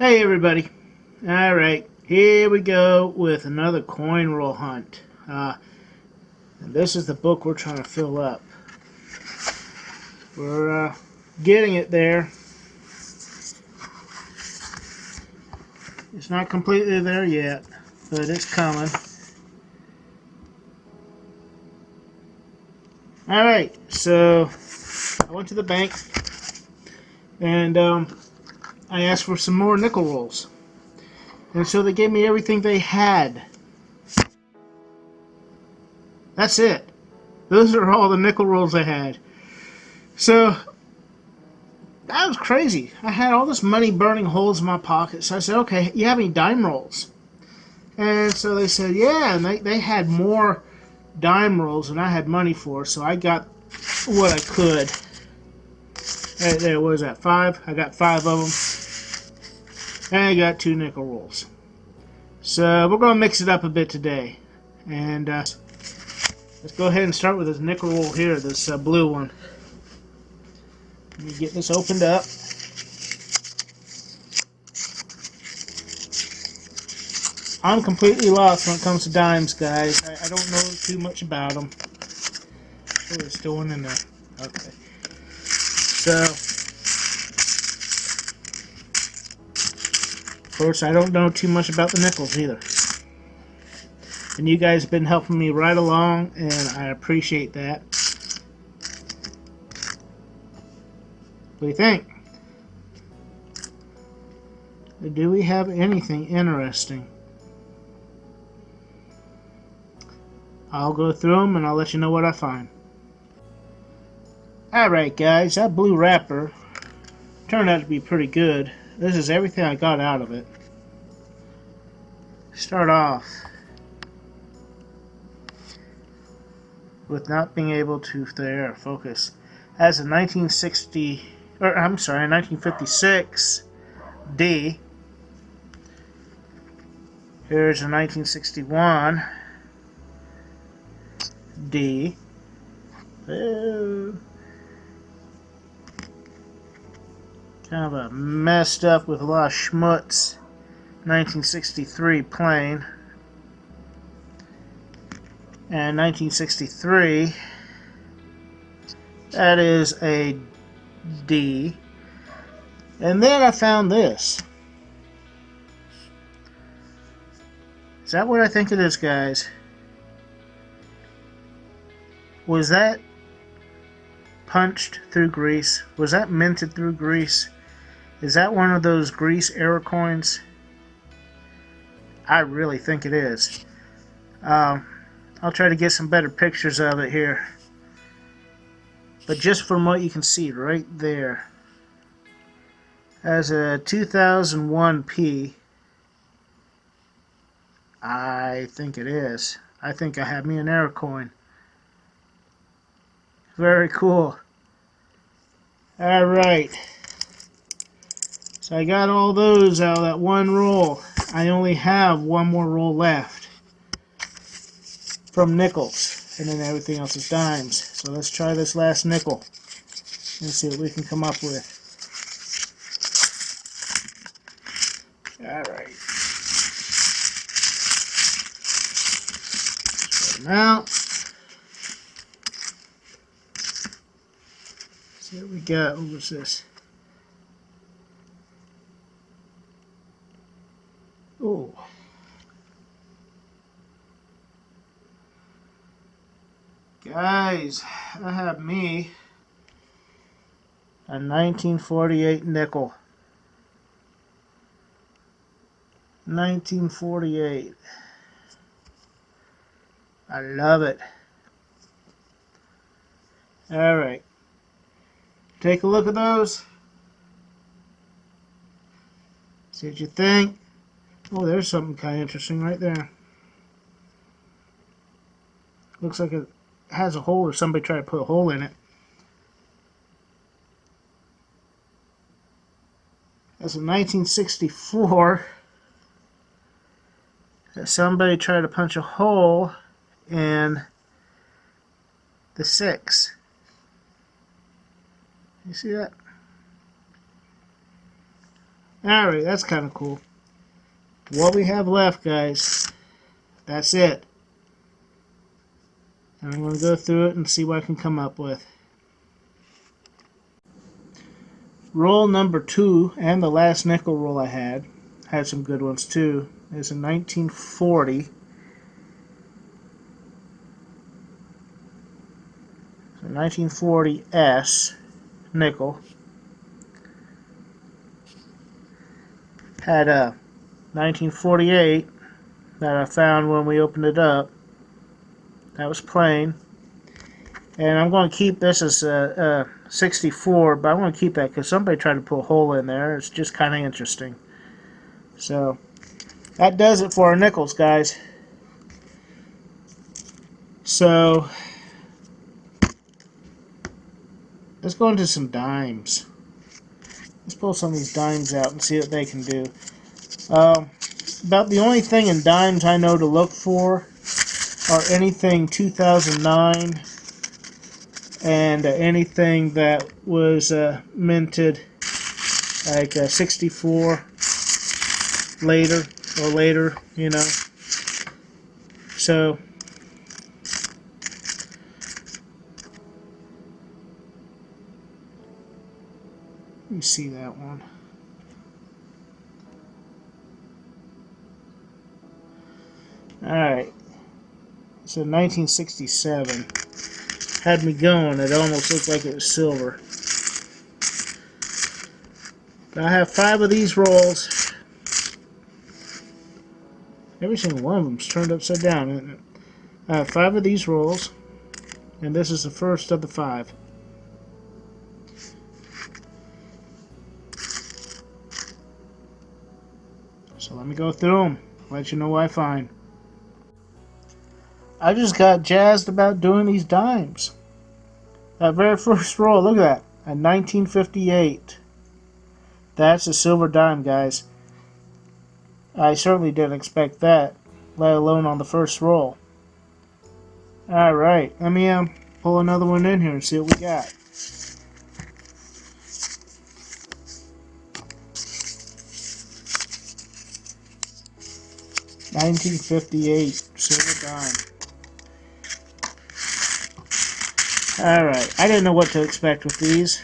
Hey everybody. Alright, here we go with another coin roll hunt. And this is the book we're trying to fill up. We're getting it there. It's not completely there yet, but it's coming. Alright, so I went to the bank and I asked for some more nickel rolls. And so they gave me everything they had. That's it. Those are all the nickel rolls they had. So that was crazy. I had all this money burning holes in my pocket. So I said, okay, you have any dime rolls? And so they said, yeah. And they had more dime rolls than I had money for. So I got what I could. There, what was that, 5? I got 5 of them. And I got 2 nickel rolls. So we're going to mix it up a bit today. And let's go ahead and start with this nickel roll here, this blue one. Let me get this opened up. I'm completely lost when it comes to dimes, guys. I don't know too much about them. Oh, there's still one in there. Okay. So, of course, I don't know too much about the nickels either. And you guys have been helping me right along, and I appreciate that. What do you think? Do we have anything interesting? I'll go through them and I'll let you know what I find. Alright guys, that blue wrapper turned out to be pretty good. This is everything I got out of it. Start off with not being able to focus. As a 1956 D. Here's a 1961 D. Kind of a messed up with a lot of schmutz 1963 plain. And 1963, that is a D. And then I found this. Is that what I think it is, guys? Was that punched through grease? Was that minted through grease? Is that one of those grease error coins? I really think it is. I'll try to get some better pictures of it here. But just from what you can see right there, as a 2001 P, I think it is. I think I have me an error coin. Very cool. Alright. So I got all those out of that one roll. I only have one more roll left from nickels. And then everything else is dimes. So let's try this last nickel and see what we can come up with. Alright. Spread them out. See what we got. What was this? Oh. Guys, I have me a 1948 nickel. 1948. I love it. Alright. Take a look at those. See what you think. Oh, there's something kind of interesting right there. Looks like it has a hole, or somebody tried to put a hole in it. That's a 1964. Somebody tried to punch a hole in the 6. You see that? Alright, that's kind of cool. What we have left, guys, that's it. And I'm going to go through it and see what I can come up with. Roll number 2, and the last nickel roll I had some good ones too, is a 1940. So 1940S nickel. Had a 1948 that I found when we opened it up. That was plain. And I'm going to keep this as a 64, but I'm going to keep that because somebody tried to put a hole in there. It's just kind of interesting. So, that does it for our nickels, guys. So, let's go into some dimes. Let's pull some of these dimes out and see what they can do. About the only thing in dimes I know to look for are anything 2009 and anything that was minted like 64 later or later, you know. So let me see that one. Alright, so 1967 had me going. It almost looked like it was silver. But I have 5 of these rolls. Every single one of them's turned upside down, isn't it? I have 5 of these rolls, and this is the first of the 5. So let me go through them, let you know what I find. I just got jazzed about doing these dimes. That very first roll, look at that, a 1958. That's a silver dime, guys. I certainly didn't expect that, let alone on the first roll. Alright, let me pull another one in here and see what we got. $1958 silver dime. Alright, I didn't know what to expect with these.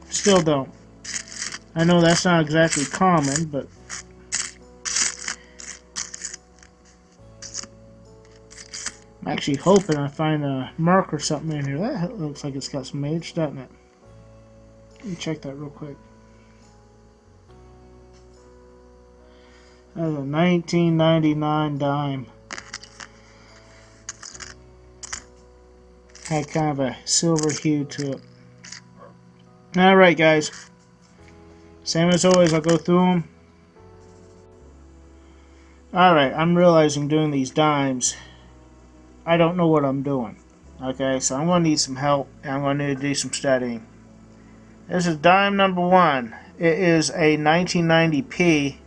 Still don't. I know that's not exactly common, but I'm actually hoping I find a mark or something in here. That looks like it's got some age, doesn't it? Let me check that real quick. That's a 1999 dime. Had kind of a silver hue to it. Alright, guys. Same as always, I'll go through them. Alright, I'm realizing doing these dimes, I don't know what I'm doing. Okay, so I'm going to need some help, and I'm going to need to do some studying. This is dime number 1. It is a 1990p,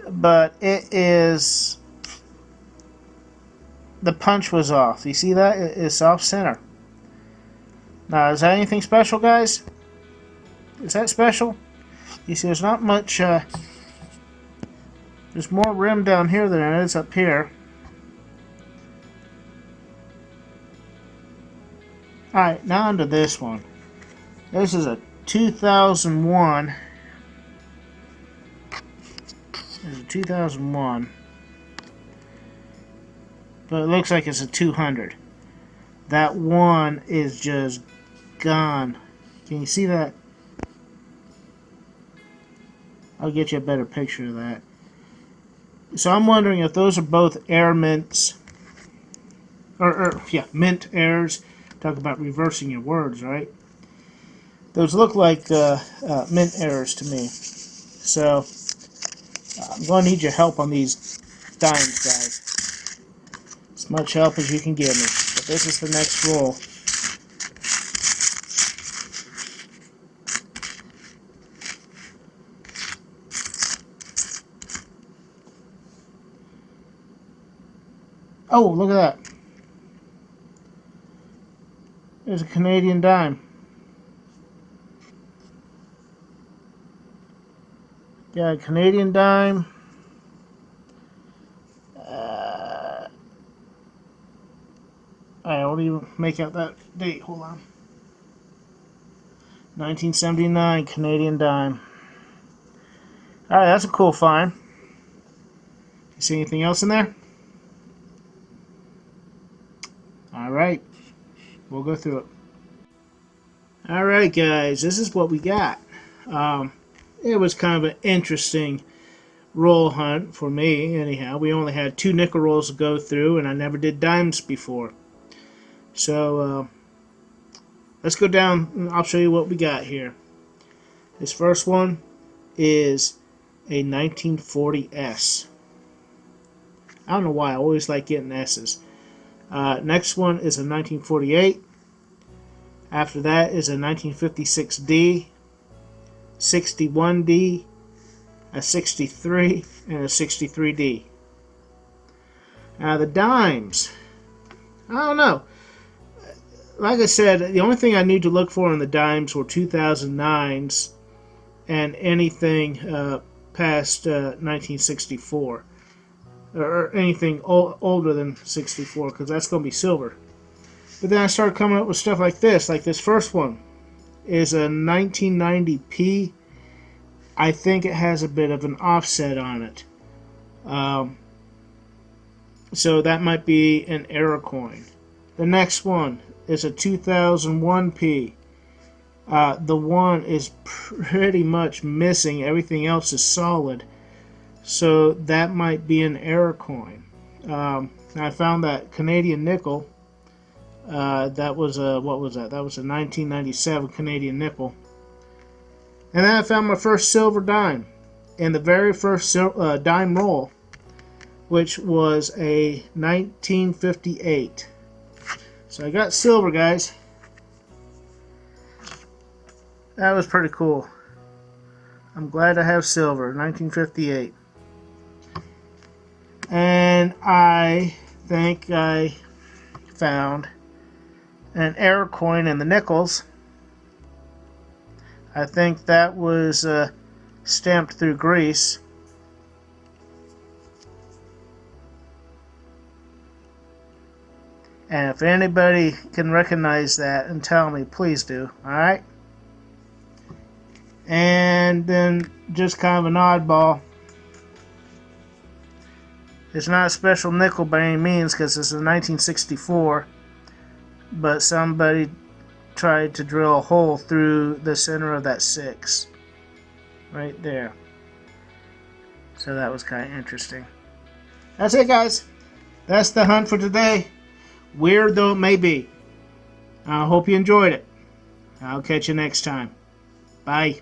but it is... the punch was off. You see that? It's off center. Now, is that anything special, guys? Is that special? You see, there's not much... there's more rim down here than there is up here. Alright, now onto this one. This is a 2001. This is a 2001. But it looks like it's a 200. That one is just gone. Can you see that? I'll get you a better picture of that. So I'm wondering if those are both air mints. Yeah, mint airs. Talk about reversing your words, right? Those look like mint errors to me. So I'm going to need your help on these dimes, guys. As much help as you can give me. But this is the next roll. Oh, look at that. There's a Canadian dime. Got a Canadian dime. I won't even make out that date. Hold on. 1979 Canadian dime. Alright, that's a cool find. You see anything else in there? Alright, we'll go through it. Alright guys, this is what we got. It was kind of an interesting roll hunt for me anyhow. We only had 2 nickel rolls to go through, and I never did dimes before. So let's go down and I'll show you what we got here. This first one is a 1940 S. I don't know why, I always like getting S's. Next one is a 1948. After that is a 1956 D, 61 D, a 63, and a 63 D. Now the dimes, I don't know. Like I said, the only thing I need to look for in the dimes were 2009s and anything past 1964. Or anything older than 64, because that's going to be silver. But then I started coming up with stuff like this. Like this first one is a 1990p. I think it has a bit of an offset on it. So that might be an error coin. The next one is a 2001p. The 1 is pretty much missing. Everything else is solid. So that might be an error coin. I found that Canadian nickel. That was a, what was that? That was a 1997 Canadian nickel. And then I found my first silver dime in the very first dime roll, which was a 1958. So I got silver, guys. That was pretty cool. I'm glad I have silver, 1958. And I think I found an error coin in the nickels. I think that was stamped through grease. And if anybody can recognize that and tell me, please do. Alright? And then just kind of an oddball. It's not a special nickel by any means because it's a 1964. But somebody tried to drill a hole through the center of that 6. Right there. So that was kind of interesting. That's it, guys. That's the hunt for today. Weird though it may be. I hope you enjoyed it. I'll catch you next time. Bye.